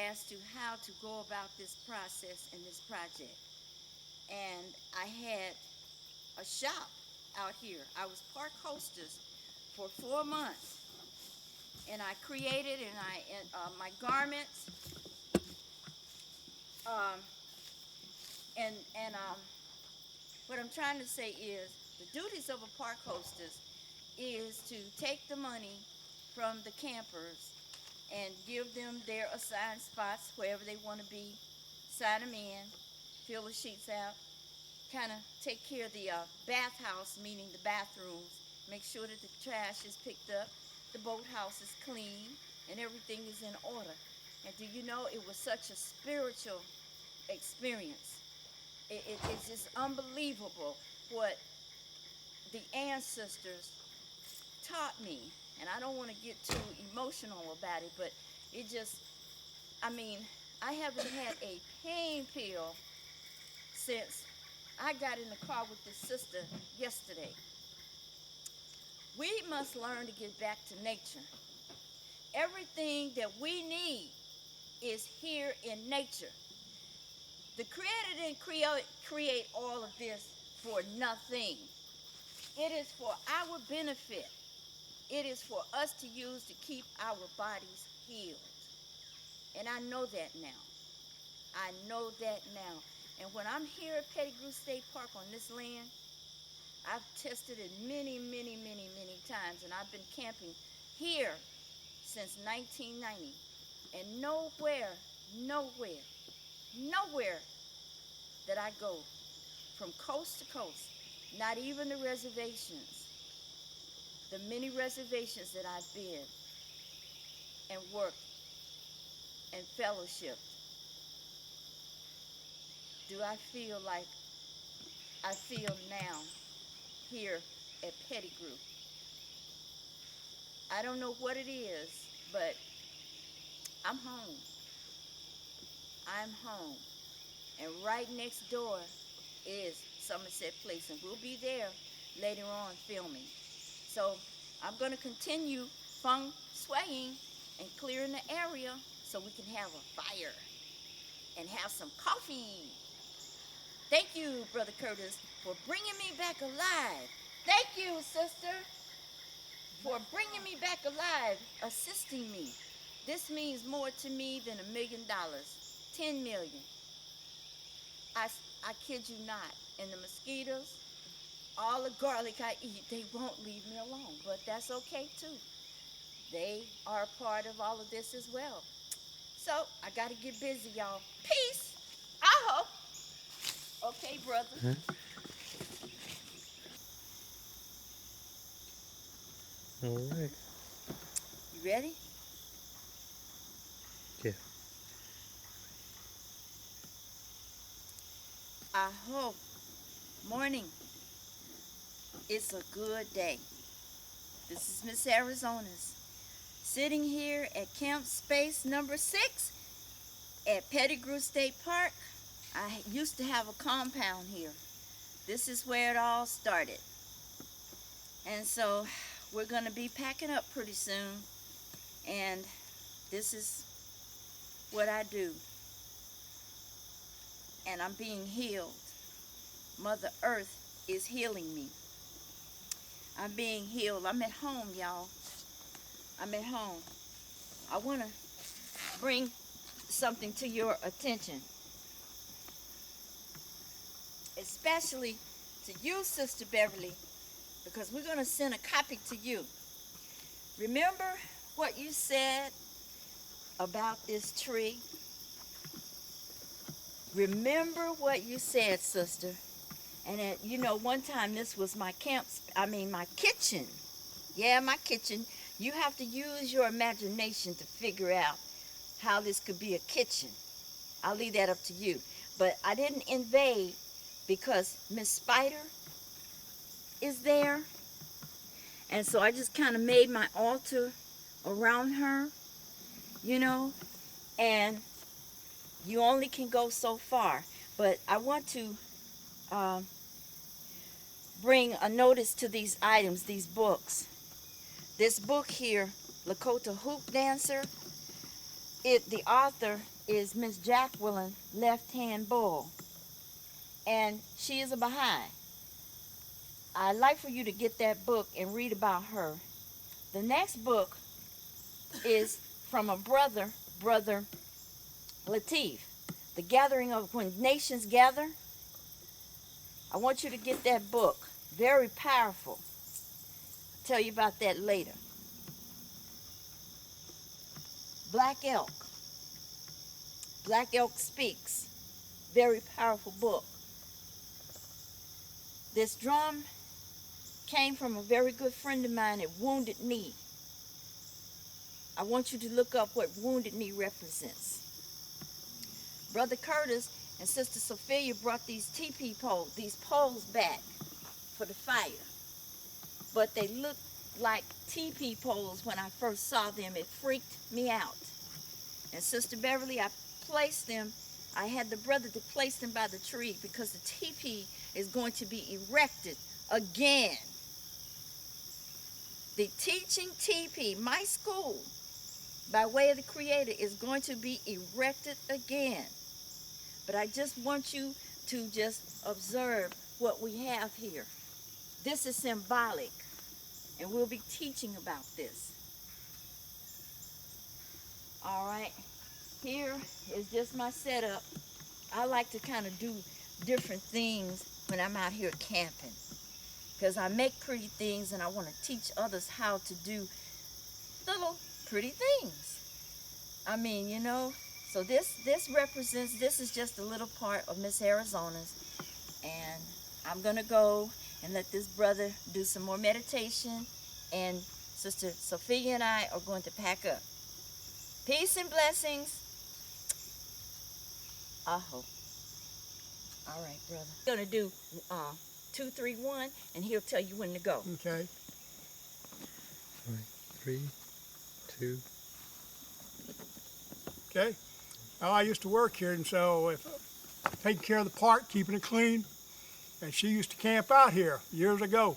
S4: as to how to go about this process and this project. And I had a shop out here. I was park hostess for 4 months. And I created my garments. What I'm trying to say is the duties of a park hostess is to take the money from the campers and give them their assigned spots wherever they want to be, sign them in, fill the sheets out, kind of take care of the bathhouse, meaning the bathrooms, make sure that the trash is picked up, the boathouse is clean, and everything is in order. And do you know, it was such a spiritual experience. It's just unbelievable what the ancestors taught me. And I don't want to get too emotional about it, but I haven't had a pain pill since I got in the car with this sister yesterday. We must learn to get back to nature. Everything that we need is here in nature. The Creator didn't create all of this for nothing. It is for our benefit. It is for us to use to keep our bodies healed. And I know that now. I know that now. And when I'm here at Pettigrew State Park on this land, I've tested it many, many, many, many times. And I've been camping here since 1990. And nowhere that I go from coast to coast, not even the reservations, the many reservations that I've been and worked and fellowshiped, do I feel like I feel now here at Pettigrew? I don't know what it is, but I'm home. I'm home. And right next door is Somerset Place, and we'll be there later on filming. So I'm going to continue feng shuiing and clearing the area so we can have a fire and have some coffee. Thank you, Brother Curtis, for bringing me back alive. Thank you, sister, for bringing me back alive, assisting me. This means more to me than $1 million, 10 million. I kid you not. And the mosquitoes, all the garlic I eat, they won't leave me alone. But that's okay too. They are a part of all of this as well. So I got to get busy, y'all. Peace. I hope. Okay, brother.
S3: Huh? All right.
S4: You ready?
S3: Yeah.
S4: I hope. Morning. It's a good day. This is Miss Arizona's. Sitting here at camp space number 6 at Pettigrew State Park. I used to have a compound here. This is where it all started. And so we're going to be packing up pretty soon. And this is what I do. And I'm being healed. Mother Earth is healing me. I'm being healed. I'm at home, y'all. I'm at home. I want to bring something to your attention. Especially to you, Sister Beverly, because we're going to send a copy to you. Remember what you said about this tree? Remember what you said, sister. And one time this was my my kitchen. Yeah, my kitchen. You have to use your imagination to figure out how this could be a kitchen. I'll leave that up to you. But I didn't invade because Miss Spider is there. And so I just kind of made my altar around her, and you only can go so far. But I want to bring a notice to these items, these books. This book here, Lakota Hoop Dancer, the author is Miss Jacqueline Left Hand Bull, and she is a Baha'i. I'd like for you to get that book and read about her. The next book is from a brother Latif, The Gathering of When Nations Gather. I want you to get that book. Very powerful. I'll tell you about that later. Black Elk. Black Elk Speaks. Very powerful book. This drum came from a very good friend of mine at Wounded Knee. I want you to look up what Wounded Knee represents. Brother Curtis and Sister Sophia brought these teepee poles, these poles back for the fire. But they looked like teepee poles when I first saw them. It freaked me out. And Sister Beverly, I had the brother to place them by the tree because the teepee is going to be erected again. The teaching teepee, my school, by way of the Creator, is going to be erected again. But I just want you to just observe what we have here. This is symbolic, and we'll be teaching about this. All right, here is just my setup. I like to kind of do different things when I'm out here camping, because I make pretty things and I want to teach others how to do little pretty things. So this represents, this is just a little part of Miss Arizona's, and I'm going to go and let this brother do some more meditation, and Sister Sophia and I are going to pack up. Peace and blessings. Aho. All right, brother. I'm going to do 2, 3, 1, and he'll tell you when to go.
S2: Okay.
S3: All right, 3, 2.
S5: Okay. Well, I used to work here, and so taking care of the park, keeping it clean, and she used to camp out here years ago.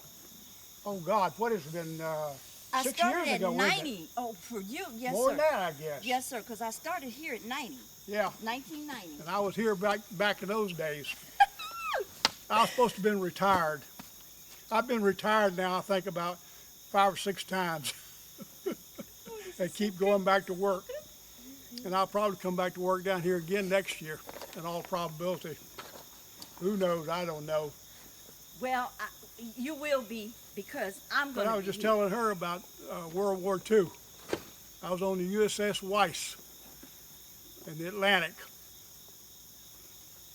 S5: Oh God, what has it been?
S4: I
S5: 6
S4: started
S5: years ago,
S4: at
S5: wasn't
S4: 90. Oh, for you, yes,
S5: More
S4: sir.
S5: than that, I guess.
S4: Yes, sir, because I started here at 90,
S5: Yeah,
S4: 1990.
S5: and I was here back in those days. I was supposed to have been retired. I've been retired now, I think, about 5 or 6 times. And keep going back to work. And I'll probably come back to work down here again next year, in all probability. Who knows? I don't know.
S4: Well, you will be, because I'm going
S5: But
S4: to
S5: I was just telling her about World War II. I was on the USS Weiss in the Atlantic.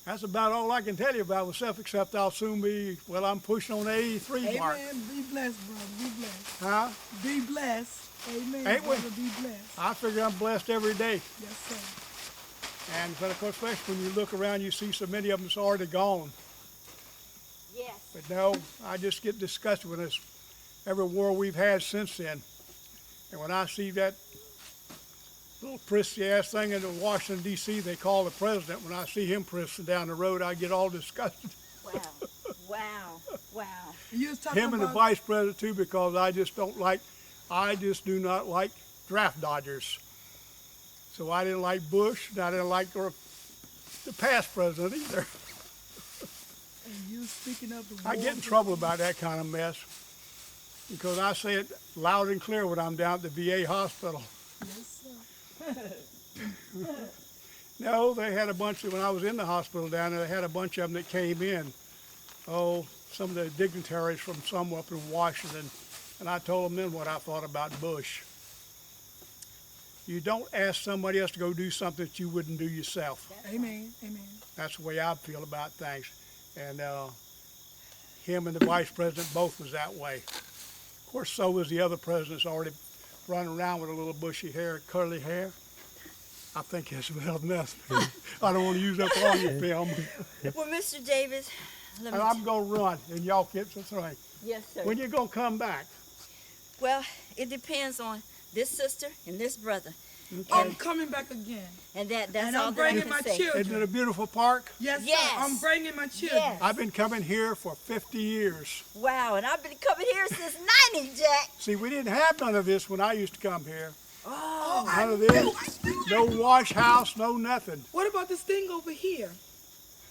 S5: That's about all I can tell you about myself, except I'll soon be, I'm pushing on the 83 mark.
S2: Amen. Be blessed, brother. Be blessed.
S5: Huh?
S2: Be blessed. Amen.
S5: Ain't we?
S2: Brother, be blessed.
S5: I figure I'm blessed every day.
S2: Yes, sir.
S5: And but of course, especially when you look around, you see so many of them that's already gone.
S4: Yes.
S5: But no, I just get disgusted with this, every war we've had since then. And when I see that little prissy ass thing in Washington, D.C. they call the president, when I see him prissing down the road, I get all disgusted.
S4: Wow. Wow. Wow, wow.
S2: You was talking
S5: Him and the
S2: about
S5: vice president too, because I just do not like draft dodgers. So I didn't like Bush, and I didn't like the past president either.
S2: you was speaking of the
S5: I
S2: war.
S5: get in trouble about that kind of mess because I say it loud and clear when I'm down at the VA hospital.
S2: Yes, sir.
S5: No, they had a bunch when I was in the hospital down there, they had a bunch of them that came in. Oh, some of the dignitaries from somewhere up in Washington, and I told them then what I thought about Bush. You don't ask somebody else to go do something that you wouldn't do yourself.
S2: Amen. Amen.
S5: That's the way I feel about things. And him and the vice president both was that way. Of course, so was the other presidents already running around with a little bushy hair, curly hair. I think it's well enough. I don't want to use up all your film.
S4: Well, Mr. Davis, let me.
S5: And I'm going to run, and y'all get the thing.
S4: Yes, sir.
S5: When you going to come back?
S4: Well, it depends on this sister and this brother,
S2: I'm coming back again.
S4: and that's
S2: And
S4: all
S2: I'm
S4: that I
S2: bringing
S4: can
S2: my
S4: say.
S2: children.
S5: Isn't it a beautiful park?
S2: Yes,
S4: Yes.
S2: sir. I'm bringing my children.
S4: Yes.
S5: I've been coming here for 50 years.
S4: Wow, and I've been coming here since '90, Jack.
S5: See, we didn't have none of this when I used to come here.
S2: Oh,
S5: None of
S2: knew,
S5: this.
S2: I knew
S5: No
S2: it.
S5: wash house, no nothing.
S2: What about this thing over here?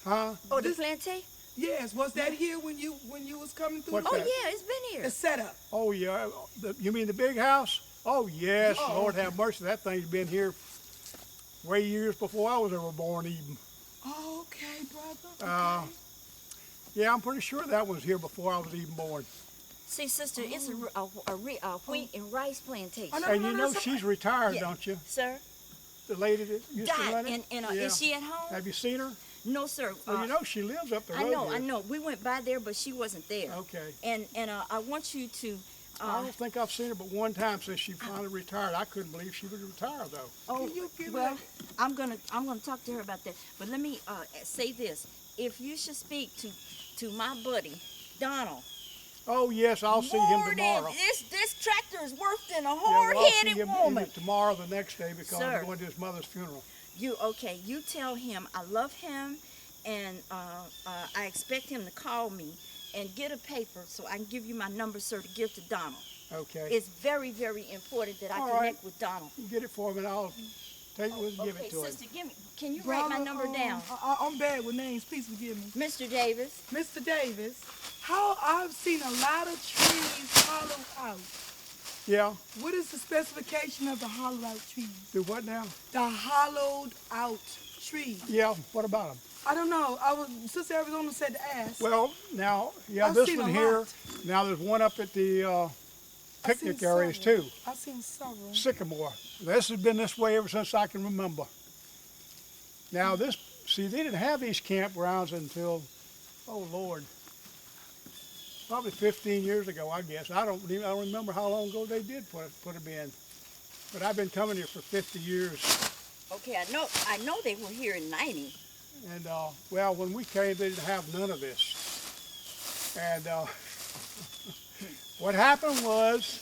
S5: Huh?
S4: Oh, the
S2: This-
S4: plantain?
S2: Yes, was that here when you was coming through?
S5: What's
S4: Oh,
S5: that?
S4: yeah, it's been
S2: The
S4: here.
S2: setup.
S5: Oh, yeah. You mean the big house? Oh, yes.
S2: Oh,
S5: Lord
S2: okay.
S5: have mercy. That thing's been here way years before I was ever born even.
S2: Oh, okay, brother.
S5: Uh,
S2: Okay.
S5: Yeah, I'm pretty sure that was here before I was even born.
S4: See, sister, it's a wheat and rice plantation.
S2: Oh, no,
S5: And
S2: no,
S5: you
S2: no,
S5: know
S2: no,
S5: she's retired,
S4: Yeah.
S5: don't you?
S4: Sir,
S5: The lady that used to
S4: Dot,
S5: run it?
S4: and
S5: Yeah.
S4: is she at home?
S5: Have you seen her?
S4: No, sir.
S5: Well, you know she lives up the road
S4: I know,
S5: here.
S4: I know. We went by there, but she wasn't there.
S5: Okay.
S4: And I want you to.
S5: I don't think I've seen her but one time since she finally retired. I couldn't believe she would retire though.
S4: Oh,
S2: Can you give
S4: well,
S2: me
S4: I'm gonna talk to her about that. But let me say this: if you should speak to my buddy Donald,
S5: Oh yes, I'll see him
S4: more than-
S5: tomorrow.
S4: this tractor is worse than a
S5: Yeah, well, I'll see
S4: hard-headed
S5: him
S4: woman.
S5: either tomorrow or the next day because
S4: Sir.
S5: I'm going to his mother's funeral.
S4: You tell him I love him, and I expect him to call me and get a paper so I can give you my number, sir, to give to Donald.
S5: Okay.
S4: It's very, very important that I
S5: All
S4: connect
S5: right.
S4: with Donald.
S5: You get it for him and I'll take it and give
S4: Okay,
S5: it to him.
S4: sister, can you write my
S2: Brother,
S4: number down?
S2: I'm bad with names. Please forgive me.
S4: Mr. Davis,
S2: Mr. Davis, how I've seen a lot of trees hollowed out.
S5: Yeah.
S2: What is the specification of the hollowed out trees?
S5: Do what now?
S2: The hollowed out trees.
S5: Yeah. What about him?
S2: I don't know. Sister Arizona said to ask.
S5: Well, now, yeah,
S2: I've
S5: this
S2: seen
S5: one
S2: a
S5: here.
S2: lot.
S5: Now there's one up at the
S2: I've seen
S5: picnic areas
S2: several.
S5: too.
S2: I've seen several.
S5: Sycamore. This has been this way ever since I can remember. Now see, they didn't have these campgrounds until, oh Lord, probably 15 years ago, I guess. I don't remember how long ago they did put them in. But I've been coming here for 50 years.
S4: okay, I know they were here in '90.
S5: And well, when we came, they didn't have none of this. And what happened was,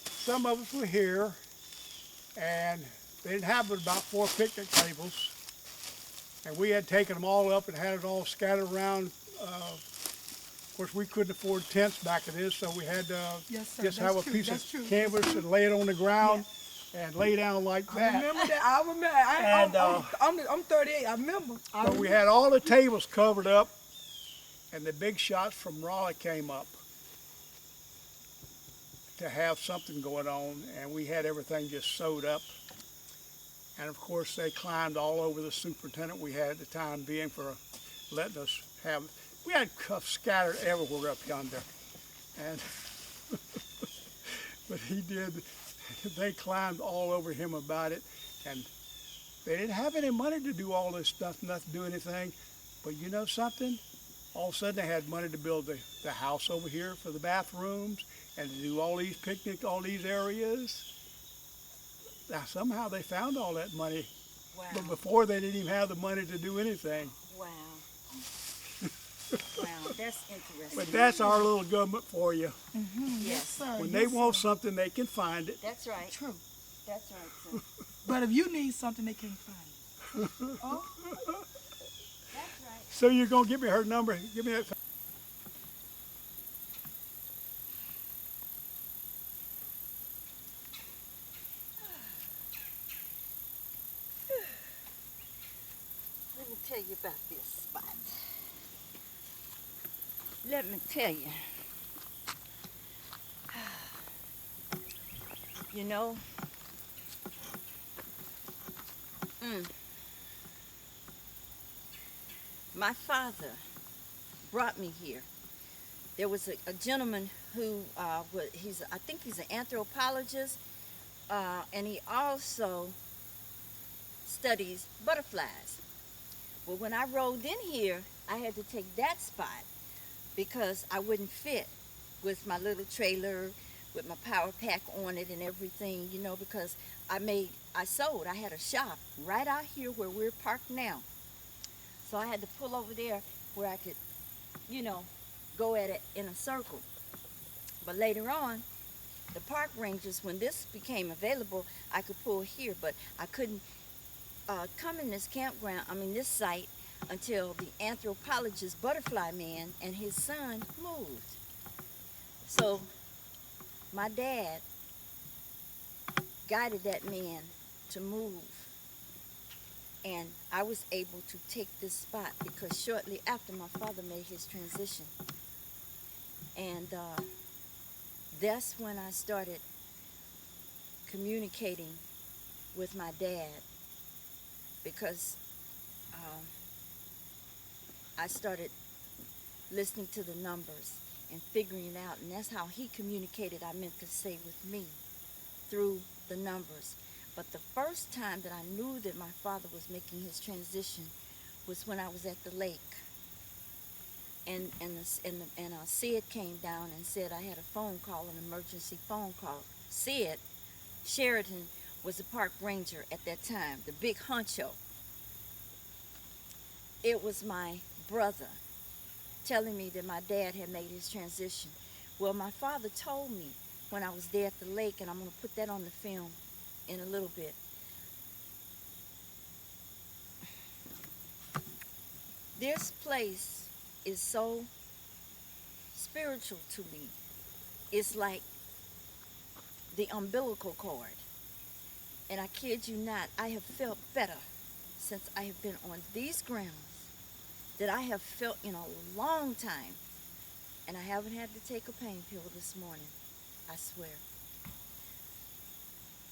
S5: some of us were here, and they didn't have but about 4 picnic tables. And we had taken them all up and had it all scattered around. Of course, we couldn't afford tents back in this, so we had to
S2: Yes, sir.
S5: just
S2: That's
S5: have a
S2: true.
S5: piece
S2: That's
S5: of
S2: true.
S5: canvas and lay it on the ground and lay down like
S2: I
S5: that.
S2: remember that. I remember. I'm 38. I remember.
S5: But we had all the tables covered up, and the big shots from Raleigh came up to have something going on, and we had everything just sewed up. And of course, they climbed all over the superintendent we had at the time being for letting us have. We had cuffs scattered everywhere up yonder, and but he did. They climbed all over him about it, and they didn't have any money to do all this stuff, not to do anything. But you know something? All of a sudden they had money to build the house over here for the bathrooms and to do all these picnic, all these areas. Now somehow they found all that money,
S4: Wow.
S5: but before they didn't even have the money to do anything.
S4: Wow. Wow, that's interesting.
S5: But that's our little government for you.
S4: Yes,
S2: Sir,
S5: When
S2: yes,
S5: they want
S2: sir.
S5: something, they can find it.
S4: that's right.
S2: True.
S4: That's right, sir.
S2: But if you need something, they can't find it. Oh,
S4: That's right.
S5: So you're gonna give me her number? Give me that.
S4: tell you about this spot. Let me tell you. You know, my father brought me here. There was a gentleman who I think he's an anthropologist, and he also studies butterflies. Well, when I rode in here, I had to take that spot because I wouldn't fit with my little trailer, with my power pack on it and everything, because I sold. I had a shop right out here where we're parked now. So I had to pull over there where I could, go at it in a circle. But later on, the park rangers, when this became available, I could pull here, but I couldn't come in this this site, until the anthropologist butterfly man and his son moved. So my dad guided that man to move, and I was able to take this spot because shortly after my father made his transition, and that's when I started communicating with my dad, because I started listening to the numbers and figuring it out, and that's how he communicated, I meant to say, with me, through the numbers. But the first time that I knew that my father was making his transition was when I was at the lake, and Sid came down and said I had a phone call, an emergency phone call. Sid Sheridan was a park ranger at that time, the big honcho. It was my brother telling me that my dad had made his transition. Well, my father told me when I was there at the lake, and I'm going to put that on the film in a little bit. This place is so spiritual to me. It's like the umbilical cord. And I kid you not, I have felt better since I have been on these grounds that I have felt in a long time. And I haven't had to take a pain pill this morning, I swear.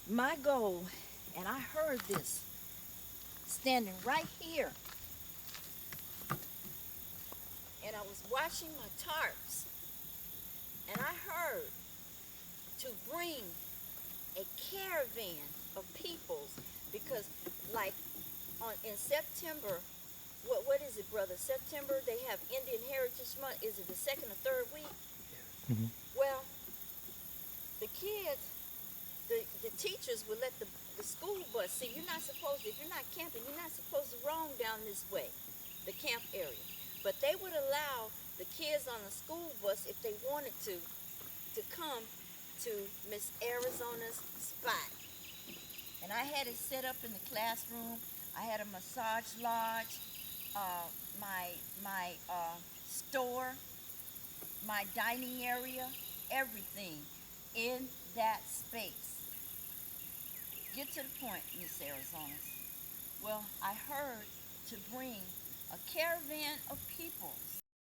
S4: My goal, and I heard this standing right here, and I was watching my tarps, and I heard to bring a caravan of peoples, because like in September, what is it, brother? September, they have Indian Heritage Month. Is it the second or third week?
S3: Mhm.
S4: Well, the kids, the teachers would let the school bus, see, you're not supposed to, if you're not camping, you're not supposed to roam down this way, the camp area. But they would allow the kids on the school bus, if they wanted to come to Miss Arizona's spot. And I had it set up in the classroom. I had a massage lodge, my store, my dining area, everything in that space. Get to the point, Miss Arizona's. Well, I heard to bring a caravan of peoples